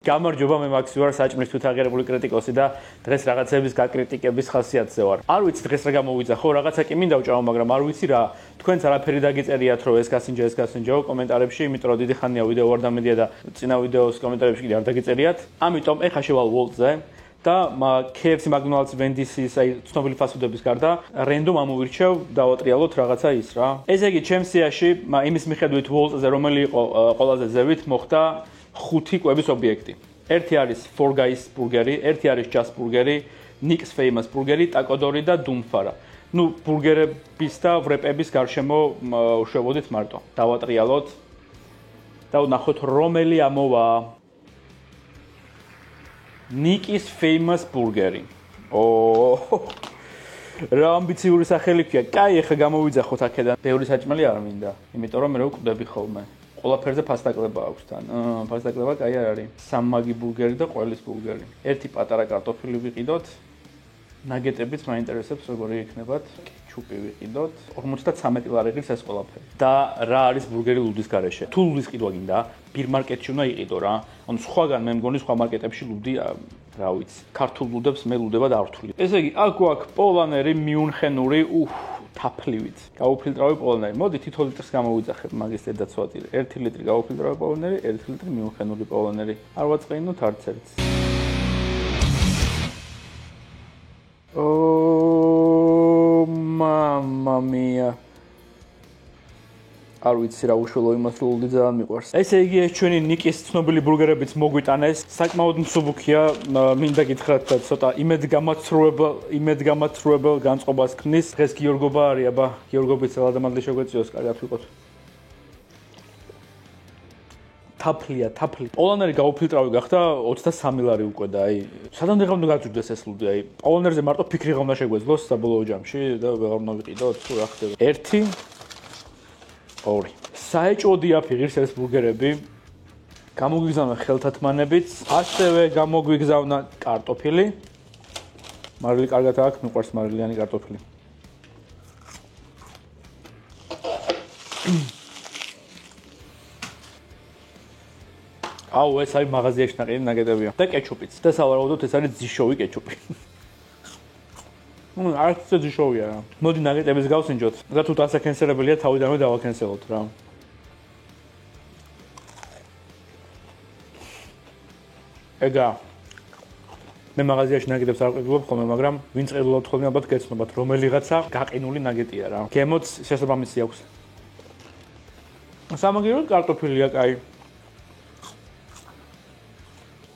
გამარჯობა, მე მაქსი ვარ, საჭმლის თვითაღიარებული კრიტიკოსი და დღეს რაღაცების გაკრიტიკების ხასიათზე ვარ. არ ვიცი დღეს რა გამოვიძახ, ხო, რაღაცა კი მინდა ვჭამო, მაგრამ არ ვიცი რა. თქვენც არაფერი დაგიწერიათ, რომ ეს გასინჯო კომენტარებში, იმიტომ რომ დიდი ხანია ვიდეო არ დამედია და წინა ვიდეოს კომენტარებში კიდე არ დაგიწერიათ. ამიტომ ეხა შევალ Wolt-ზე და KFC, McDonald's, Wendy's-ის, აი ცნობილი ფასტფუდების გარდა რენდომ ამოვირჩევ დავატრიალოთ რაღაცა ის რა. ესე იგი, ჩემს სიაში იმის მიხედვით Wolt-ზე რომელი იყო ყველაზე ზევით, მოხდა 5 კვების ობიექტი. ერთი არის Four Guys ბურგერი, ერთი არის Just ბურგერი, Nick's Famous ბურგერი, Taco Dory და Doomfara. ნუ ბურგერების და ვრეპების გარშემო შევოდით მარტო. დავატრიალოთ და ვნახოთ რომელი ამოვა. Nick's Famous ბურგერი. რა ამბიციური სახელი ქვია. კაი, ეხლა გამოვიძახოთ აქედან. ბევრი საჭმელი არ მინდა, იმიტომ რომ მე რო ვკვდები ხოლმე. ყველაფერზე ფასტაკლება აქვს თან. ფასტაკლება კაი არ არის. სამმაგი ბურგერი და ყველის ბურგერი. ერთი პატარა კარტოფილი ვიყიდოთ. ნაგეტებიც მაინტერესებს როგორი იქნებათ. კეჩუპი ვიყიდოთ. 53 ლარი ღირს ეს ყველაფერი. და რა არის ბურგერი ლუდის გარეშე? თუ ლუდის ყიდვა გინდა, ბირმარკეტში უნდა იყიდო რა. ანუ სხვაგან მე მგონი სხვა მარკეტებში ლუდი რა ვიცი. ქართულ ლუდებს მე ლუდება და არ ვთვლი. ესე იგი, აქ გვაქვს პოლანერი, მიუნხენური, თაფლივით. გავუფილტრავი პოლონერი. მოდი თითო ლიტრს გამოვიძახებ მაგის ზედა ცოტილი. 1 ლიტრი გავუფილტრავი პოლონერი, 1 ლიტრი მიუნხენური პოლონერი. არ ვაწყენოთ არც ერთს. Mamma mia. არ ვიცი რა უშუალო იმას რომ ლუდი ძალიან მიყვარს. ესე იგი, ეს ჩვენი Nick's ცნობილი ბურგერებიც მოგვიტანეს. საკმაოდ მსუბუქია, მინდა გითხრათ და ცოტა იმედგამაცრუებელ განწყობას ქმნის. დღეს გიორგობა არის, აბა, გიორგობით სალადამადლი შეგვეციოს, კარგად ვიყოთ. თაფლია. პოლონერი გაუფილტრავი გახდა 23 ლარი უკვე და აი, სადამდე უნდა გაძვირდეს ეს ლუდი, აი, პოლონერზე მარტო ფიქრი რა უნდა შეგვეძლოს საბოლოო ჯამში და ვეღარ უნდა ვიყიდოთ, თუ რა ხდება. 1 2 საეჭვოდია ფიღირს ეს ბურგერები. გამოგვიგზავნა ხელთათმანებიც, ასევე გამოგვიგზავნა კარტოფილი. მარილი კარგად აქვს, მიყვარს მარილიანი კარტოფილი. აუ, ეს არის მაღაზიაში ნაყიდი ნაგეტებია. და კეჩუპიც. და სავარაუდოდ ეს არის ძიშოვი კეჩუპი. არც ძიშოვია რა. მოდი ნაგეტების გავსინჯოთ. და თუ დასაკენსერებელია, თავიდანვე დავაკენსელოთ რა. ეგა. მე მაღაზიაში ნაგეტებს არ ყიდულობ ხოლმე, მაგრამ ვინც ყიდულობთ ხოლმე, ალბათ გეცნობათ, რომელიღაცა გაყინული ნაგეტია რა. გემოც შესაბამისი აქვს. სამაგიეროდ კარტოფილია კაი.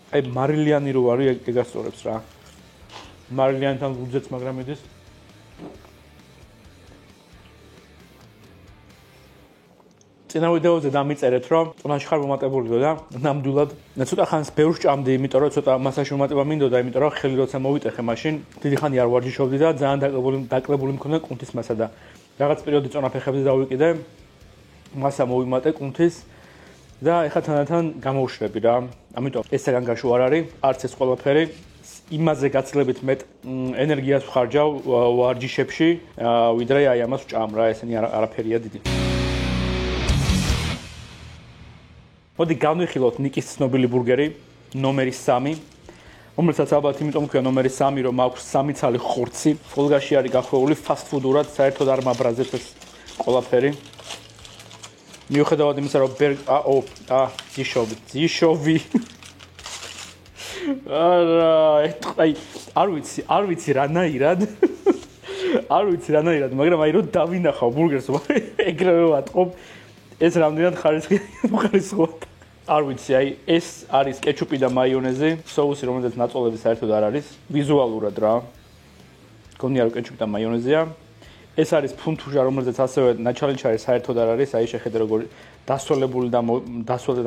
აი მარილიანი რო არის, ეგასწორებს რა. მარილიანთან ლუძეც მაგრამ მიდის. წინა ვიდეოზე დამიწერეთ, რომ წონაში ხარ მომატებულიო და ნამდვილად ცოტა ხანს ბევრს ჭამდი, იმიტომ რომ ცოტა მასაში მომატება მინდოდა, იმიტომ რომ ხელი როცა მოვიტეხე მაშინ, დიდი ხანი არ ვარჯიშობდი და ძალიან დაკლებული მქონდა კუნთის მასა და რაღაც პერიოდი წონა ფეხებზე დავიკიდე. მასა მოვიმატე კუნთის და ეხლა თანდათან გამოვშრები რა. ამიტომ ეს საგან გაშო არ არის, არც ეს ყველაფერი. იმაზე გაცილებით მეტ ენერგიას ვხარჯავ ვარჯიშებში, ვიდრე აი ამას ვჭამ რა, ესენი არაფერია დიდი. მოდი განვიხილოთ Nick's ცნობილი ბურგერი, ნომერი 3, რომელსაც ალბათ იმიტომ ქვია ნომერი 3, რომ აქვს 3 ცალი ხორცი, ფოლგაში არის გახვეული ფასტფუდურად, საერთოდ არ მაბრაზებს ეს ყველაფერი. მიუხედავად იმისა, რომ ძიშოვი. არ ვიცი რანაირად. მაგრამ აი რომ დავინახავ ბურგერს, ეგრევე ვატყობ, ეს რამდენად ხარისხია. არ ვიცი, აი ეს არის კეჩუპი და მაიონეზი, соуსი, რომელზეც ნაწოლები საერთოდ არ არის, ვიზუალურად რა. გონია რომ კეჩუპი და მაიონეზია. ეს არის ფუნთუშა, რომელზეც ასევე ნაჩალიჩარი საერთოდ არ არის, აი შეხედე როგორ დასოლებული და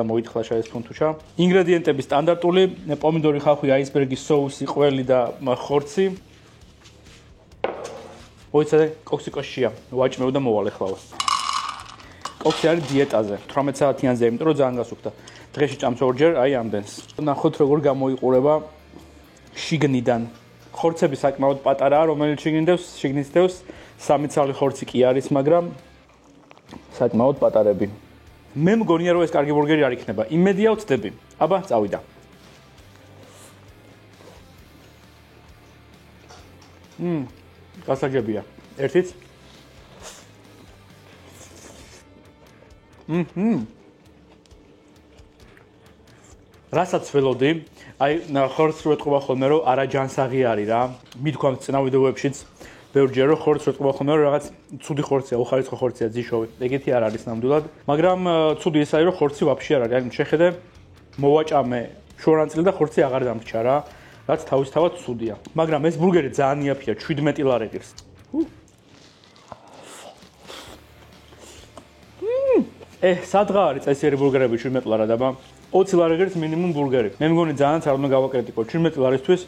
მოითხრაშა ეს ფუნთუშა. ინგრედიენტები სტანდარტული, პომიდორი, ხახვი, აისბერგი, соуსი, ყველი და ხორცი. მოიცადე, კოქსიკოშია, ვაჭმევ და მოვალ ეხლა. კოქსი არის დიეტაზე, 18 საათიანზე, იმიტომ რომ ძალიან გასუქდა. დღეში ჭამს ორჯერ, აი ამდენს. ნახოთ როგორ გამოიყურება შიგნიდან. ხორცები საკმაოდ პატარაა, რომელიც შიგნით დევს 3 ცალი ხორცი კი არის, მაგრამ საკმაოდ პატარები. მე მგონია რომ ეს კარგი ბურგერი არ იქნება. იმედია ვწდები. აბა, წავიდა. გასაგებია. ერთიც. რასაც ველოდი, აი ხორცს რო ეთყობა ხოლმე რომ არა ჯანსაღი არის რა. მithქვამთ წინა ვიდეოებშიც ბევრჯერ რომ ხორცს რო ეთყობა ხოლმე რომ რაღაც ცუდი ხორცია, უხარისხო ხორცია ძიშოვი. ეგეთი არ არის ნამდვილად, მაგრამ ცუდი ის არის რომ ხორცი ვაფშე არ არის. აი შეხედე მოვაჭამე შორანწილი და ხორცი აღარ დამრჩა რა. რაც თავისთავად ცუდია. მაგრამ ეს ბურგერი ძალიან იაფია, 17 ლარი ღირს. სადღა არის წესიერი ბურგერები 17 ლარად, აბა 20 ლარი ღირს მინიმუმ ბურგერი. მე მგონი ძალიან არ უნდა გავაკრიტიკო. 17 ლარისთვის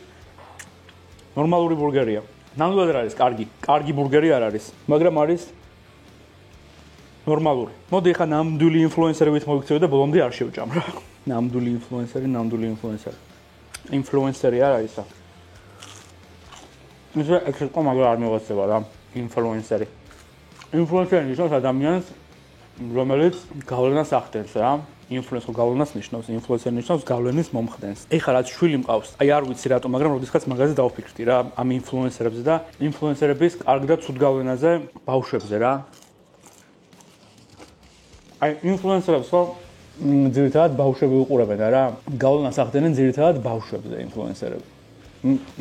ნორმალური ბურგერია. ნამდვილად არ არის კარგი ბურგერი არ არის, მაგრამ არის ნორმალური. მოდი ხა ნამდვილი ინფლუენსერებით მოვიქცევი და ბოლომდე არ შევჭამ რა. ნამდვილი ინფლუენსერი. ინფლუენსერი არ არის და. ისე ექსპერტო მაგრამ არ მოვაცება რა, ინფლუენსერი. ინფლუენსერი ნიშნავს ადამიანს, რომელიც გავლენას ახდენს რა. ინფლუენსერ გავლენას ნიშნავს, ინფლუენსერი ნიშნავს გავლენის მომხდენს. ეხლა რაც შვილი მყავს, აი არ ვიცი რატომ, მაგრამ როდესაც მაგაზე დავფიქრდი რა, ამ ინფლუენსერებზე და ინფლუენსერების კარგ და ცუდ გავლენაზე ბავშვებზე რა. აი ინფლუენსერებს ხო ძირითადად ბავშვები უყურებენ რა. გავლენას ახდენენ ძირითადად ბავშვებზე ინფლუენსერები.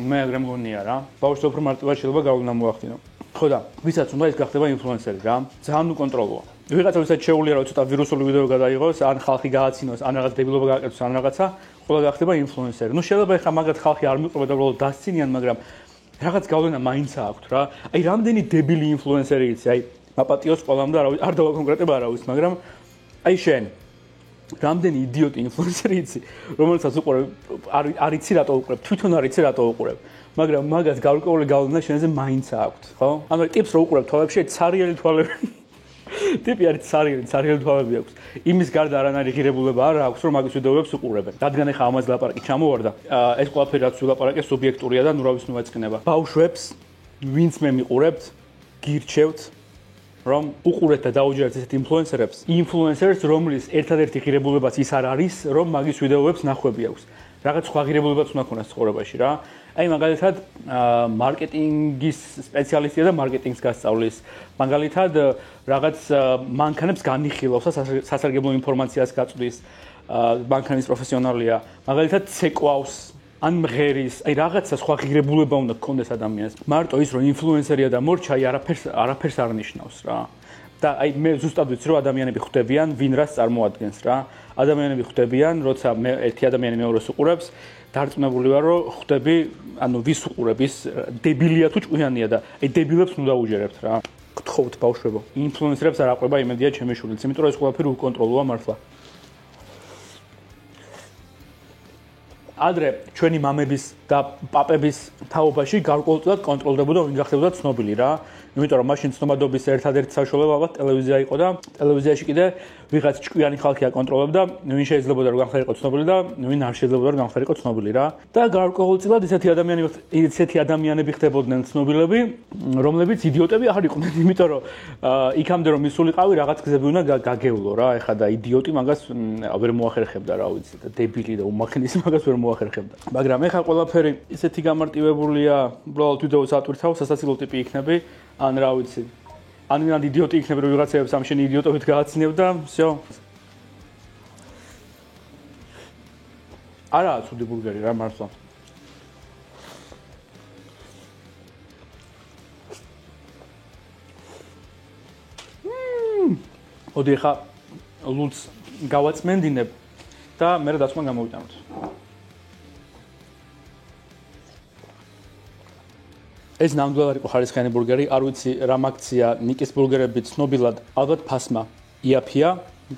მე ეგრე მგონია რა. ბავშვებს უფრო მარტივად შეიძლება გავლენა მოახდინო. ხო და ვისაც უნდა ის გახდება ინფლუენსერი რა. ძალიან უკონტროლოა. ვიღაცა ვისაც შეუძლია რომ ცოტა ვირუსული ვიდეო გადაიღოს, ან ხალხი გააცინოს, ან რაღაც დებილობა გააკეთოს, ან რაღაცა, ყველა გახდება ინფლუენსერი. ნუ შეიძლება ეხლა მაგათ ხალხი არ მიყვება და უბრალოდ დასცინიან, მაგრამ რაღაც გავლენა მაინც აქვს რა. აი რამდენი დებილი ინფლუენსერი იცი, აი მაპატიოს ყველამ და არ დავაკონკრეტება არავის, მაგრამ აი შენ რამდენი იდიოტი ინფლუენსერი იცი, რომელსაც უყურებ, არ იცი რატო უყურებ, თვითონ არ იცი რატო უყურებ, მაგრამ მაგას გარკვეული გავლენა შენზე მაინც აქვს, ხო? ანუ ტიპს რო უყურებ თვალებში, ცარიელი თვალები. ტიპი არის ცარიელი თვალები აქვს. იმის გარდა არანაირი ღირებულება არ აქვს, რომ მაგის ვიდეოებს უყურებენ. რადგან ეხა ამაზე ლაპარაკი ჩამოვარდა, ეს ყველაფერი რაც ვილაპარაკე სუბიექტურია და ნუ რა ვიცი მოეწყინება. ბავშვებს, ვინც მე მიყურებთ, გირჩევთ რომ უყურეთ და დაუჯერეთ ესეთ ინფლუენსერებს, რომლის ერთადერთი ღირებულებაც ის არ არის, რომ მაგის ვიდეოებს ნახვები აქვს. რაღაც სხვა ღირებულებაც უნდა ქონდეს ცხოვრებაში რა. აი მაგალითად მარკეტინგის სპეციალისტია და მარკეტინგს გასწავლის. მაგალითად რაღაც მანქანებს განიხილავს და სასარგებლო ინფორმაციას გაწვდის. მანქანის პროფესიონალია. მაგალითად ცეკვავს ან მღერის, აი რაღაცა სხვა ღირებულება უნდა გქონდეს ადამიანს. მარტო ის რომ ინფლუენსერია და მორჩა, აი არაფერს არ ნიშნავს რა. და აი მე ზუსტად ვიცი რომ ადამიანები ხვდებიან ვინ რას წარმოადგენს რა. ადამიანები ხვდებიან, როცა მე ერთი ადამიანი მეორეს უყურებს, დარწმუნებული ვარ რომ ხვდები, ანუ ვის უყურებ, ის დებილია თუ ჭკვიანია და აი დებილებს უნდა უჯერებთ რა. გთხოვთ ბავშვებო, ინფლუენსერებს არ აყვება იმედია ჩემი შვილიც, იმიტომ რომ ეს ყველაფერი უკონტროლოა მართლა. ადრე ჩვენი მამების და პაპების თაობაში გარკვეულწილად კონტროლდებოდა ვინ გახდებოდა ცნობილი რა. იმიტომ რომ მაშინ ცნობადობის ერთადერთი საშუალება ალბათ ტელევიზია იყო და ტელევიზიაში კიდე ვიღაც ჭკვიანი ხალხი აკონტროლებდა, ვინ შეიძლება რომ გამხდარიყო ცნობილი და ვინ არ შეიძლება რომ გამხდარიყო ცნობილი რა. და გარკვეულწილად ისეთი ადამიანები ხდებოდნენ ცნობილები, რომლებიც იდიოტები არ იყვნენ, იმიტომ რომ იქამდე რომ მისულიყავი რაღაც გზები უნდა გაგევლო რა. ეხლა და იდიოტი მაგას ვერ მოახერხებდა რა ვიცი და დებილი და უმახნისი მაგას ვერ მოახერხებდა. მაგრამ ეხლა ყველაფერი ისეთი გამარტივებულია, უბრალოდ ვიდეოს ატვირთავ, სასაცილო ტიპი იქნები. ან რა ვიცი. ან ვინმე იდიოტი იქნება რომ ვიღაცებს ამ შენი იდიოტობით გააცნევ და всё. არაა ცუდი ბურგერი რა მართლა. მოდი ხა ლუც გავაწმენდინებ და მე რა დასმა გამოვიტანოთ. ეს ნამდვილად იყო ხარისხიანი ბურგერი, არ ვიცი რა აქცია ნიკის ბურგერები ცნობილად, ალბათ ფასმა იაფია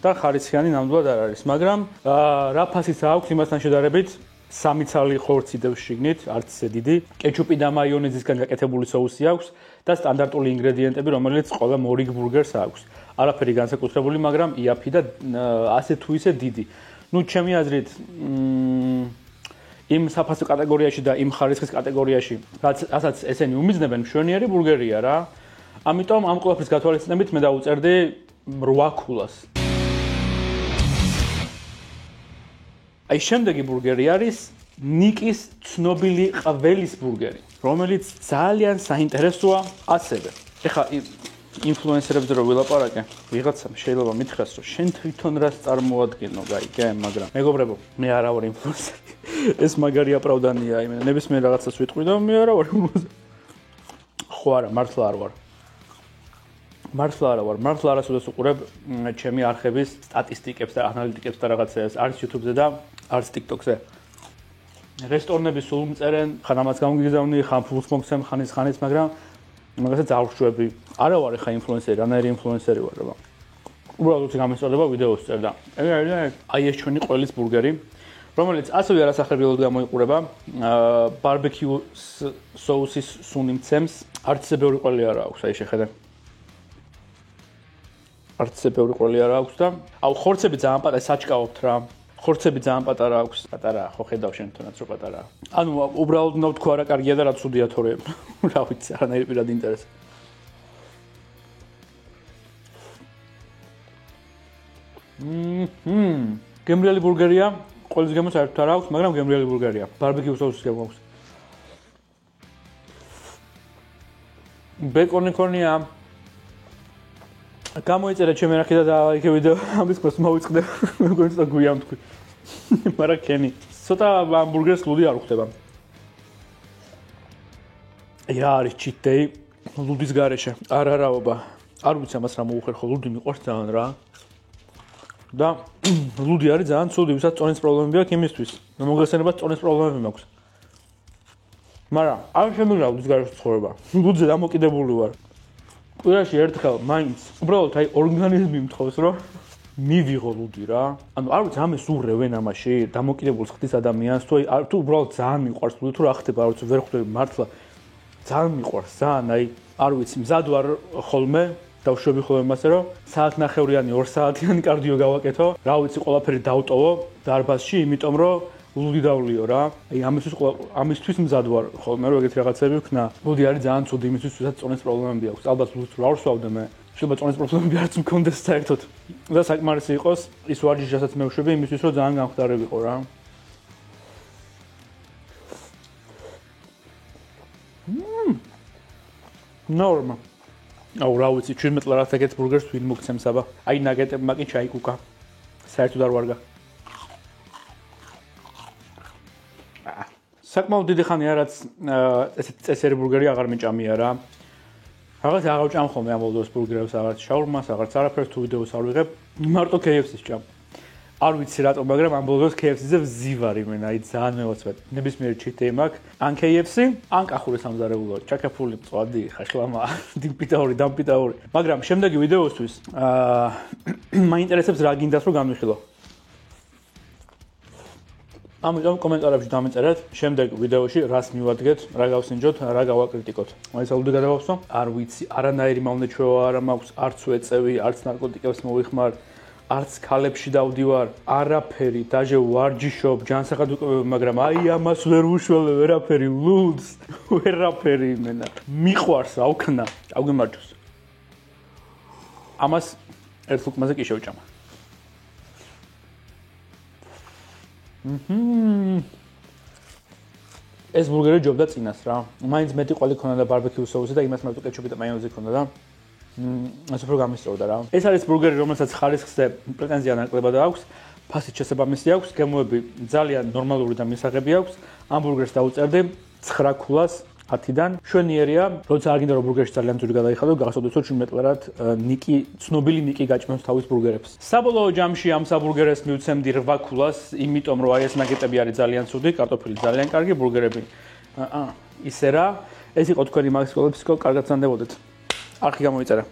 და ხარისხიანი ნამდვილად არ არის, მაგრამ რა ფასიც აქვს იმასთან შედარებით, 3 ცალი ხორცი დევს შიგნით, არც ისე დიდი, კეჩუპი და მაიონეზისგან გაკეთებული соуსი აქვს და სტანდარტული ინგრედიენტები, რომელიც ყველა მორიგ ბურგერს აქვს. არაფერი განსაკუთრებული, მაგრამ იაფი და ასე თუ ისე დიდი. ნუ ჩემი აზრით იმ საფასო კატეგორიაში და იმ ხარისხის კატეგორიაში, რასაც ესენი უმიზნებენ, მშვენიერი ბურგერია რა. ამიტომ ამ ყველაფრის გათვალისწინებით მე დავუწერდი 8 ქულას. აი შემდეგი ბურგერი არის ნიკის ცნობილი ყველის ბურგერი, რომელიც ძალიან საინტერესოა ასევე. ეხლა ინფლუენსერებზე რო ვილაპარაკე, ვიღაცამ შეიძლება მითხრას, რომ შენ თვითონ რას წარმოადგენო, გაიგე, მაგრამ მეგობრებო, მე არა ვარ ინფლუენსერი. ეს მაგარი აპრავდანია, იმენა ნებისმიერ რაღაცას ვიტყვი და მე არა ვარ. ხო არა, მართლა არ ვარ. მართლა არასოდეს უყურებ ჩემი არხების სტატისტიკებს და ანალიტიკებს და რაღაცას, არც YouTube-ზე და არც TikTok-ზე. რესტორნები სულ მწერენ, ხან ამას გამოგიზავნი, ხან ფულს მოგცემ, ხანის, მაგრამ მაგასაც არ ვშვები. არა ვარ ხა ინფლუენსერი, რანაირი ინფლუენსერი ვარ, რა. უბრალოდ გამესწორდება ვიდეოს წერ და აი ეს ჩვენი ყველის ბურგერი, რომელიც ასევე არასახლებელად გამოიყურება, ბარბეკიუ соуსის სუნი მცემს, არც ისე ბევრი ყველი არა აქვს, აი შეხედე. არც ისე ბევრი ყველი არა აქვს და აუ ხორცები ძალიან პატარა საჭკაობთ რა. ხორცები ძალიან პატარა აქვს, პატარა, ხო ხედავ შენ თუნდაც რო პატარა. ანუ უბრალოდ უნდა ვთქვა რა კარგია და რა ცუდია თორე რა ვიცი, არანაირი პირადი ინტერესი. გემრიელი ბურგერია, ყველის გამო საერთოდ არ აქვს, მაგრამ გემრიელი ბურგერია. ბარბეკიუ соуსის გამო აქვს. ბეკონი ქონია. გამოიწერა ჩემი რახი და იქ ვიდეო ამის პოს მოვიწყდე. მეგონი ცოტა გვიან თქვი. მაგრამ კენი. ცოტა ჰამბურგერს ლუდი არ უხდება. რა არის cheat day? ლუდის გარეშე. არაობა. არ ვიცი ამას რა მოუხერხო, ლუდი მიყვარს ძალიან რა. და ლუდი არის ძალიან ცუდი, ვისაც წონის პრობლემები აქვს იმისთვის. მოგესალმებით წონის პრობლემები მაქვს. მაგრამ არ შემიძლია ლუდის გარეშე ცხოვრება. ლუდზე დამოკიდებული ვარ. კვირაში ერთხელ მაინც უბრალოდ აი ორგანიზმი მთხოვს რომ მივიღო ლუდი რა. ანუ არ ვიცი ამას ურევენ ამაში დამოკიდებულს ხდის ადამიანს თუ აი თუ უბრალოდ ძალიან მიყვარს ლუდი თუ რა ხდება არ ვიცი ვერ ხვდები მართლა ძალიან მიყვარს ძალიან აი არ ვიცი მზად ვარ ხოლმე დავშვები ხოლმე მასე რომ საათ ნახევრიანი 2 საათიანი კარდიო გავაკეთო რა ვიცი ყველაფერი დავტოვო დარბაზში იმიტომ რომ ლუდი დავლიო რა. აი ამისთვის მზად ვარ ხოლმე რომ ეგეთი რაღაცები ვქნა. ლუდი არის ძალიან ცუდი იმისთვის, ვისაც წონის პრობლემები აქვს. ალბათ ლუდს რა ვსვავდე მე. შეიძლება წონის პრობლემები არც მქონდეს საერთოდ. და საკმარისი იყოს ის ვარჯიშსაც მე ვშვები იმისთვის, რომ ძალიან გამხდარებიყო რა. ნორმა. აუ რა ვიცი, 17 ლარად ეგეთ ბურგერს ვინ მოგცემს აბა. აი ნაგეტებმა კი ჩაიკუკა. საერთოდ არ ვარგა. საკმაოდ დიდი ხანია რაც ესეთი წესერი ბურგერი აღარ მიჭამია რა. რაღაც აღავჭამ ხოლმე ამ ბოლოს ბურგერებს აღარ შაურმას, აღარც არაფერს თუ ვიდეოს არ ვიღებ, მარტო KFC-ს ჭამ. არ ვიცი რატომ, მაგრამ ამ ბოლოს KFC-ზე ვზივარ იმენა, აი ძალიან მევაცვეთ. ნებისმიერი cheat day მაქვს, ან KFC, ან კახური სამზარეულო, ჩაკაფული მწვადი, ხაშლამა, დიმპიტაური, დამპიტაური. მაგრამ შემდეგი ვიდეოსთვის მაინტერესებს რა გინდათ რომ გამიხილო. ამიტომ კომენტარებში დამეწერეთ შემდეგ ვიდეოში რას მივადგეთ, რა გავსინჯოთ, რა გავაკრიტიკოთ. აი საუდი გადავახსო, არ ვიცი, არანაირი მავნეჩვევა არ მაქვს, არც ვეწევი, არც ნარკოტიკებს მოვიხმარ, არც ქალებში დავდივარ, არაფერი, დაჟე ვარჯიშობ, ჯანსაღად ვიყევი, მაგრამ აი ამას ვერ ვუშველე, ვერაფერი, ლუდს, ვერაფერი იმენა. მიყვარს რა ვქნა, წავგემარჯოს. ამას ერთ ლუკმაზე კი შევჭამა. ეს ბურგერი ჯობდა წინას რა. მაინც მეტი ყველი ქონდა და ბარბეკიუ соуსი და იმას მარტო კეჩუპი და მაიონეზი ქონდა და ასე უფრო გამისწორდა რა. ეს არის ბურგერი, რომელსაც ხარისხზე პრეტენზია ნაკლებად აქვს, ფასით შესაბამისი აქვს, გემოები ძალიან ნორმალური და მისაღები აქვს. ამ ბურგერს დაუწერდი 9 ქულას 10-დან. შვენიერია, როცა არ გინდა რომ ბურგერში ძალიან ძვირი გადაიხადო, გახსოვდეს რომ 17 ლარად ცნობილი ნიკი გაჭმევს თავის ბურგერებს. საბოლოო ჯამში ამ საბურგერს მივცემდი 8 ქულას, იმიტომ რომ აი ეს ნაგეტები არის ძალიან ცუდი, კარტოფილი ძალიან კარგი, ბურგერები ისე რა. ეს იყო თქვენი მაქსიმალ ფსიქო, კარგად სანდებოდეთ. არხი გამოიწერა.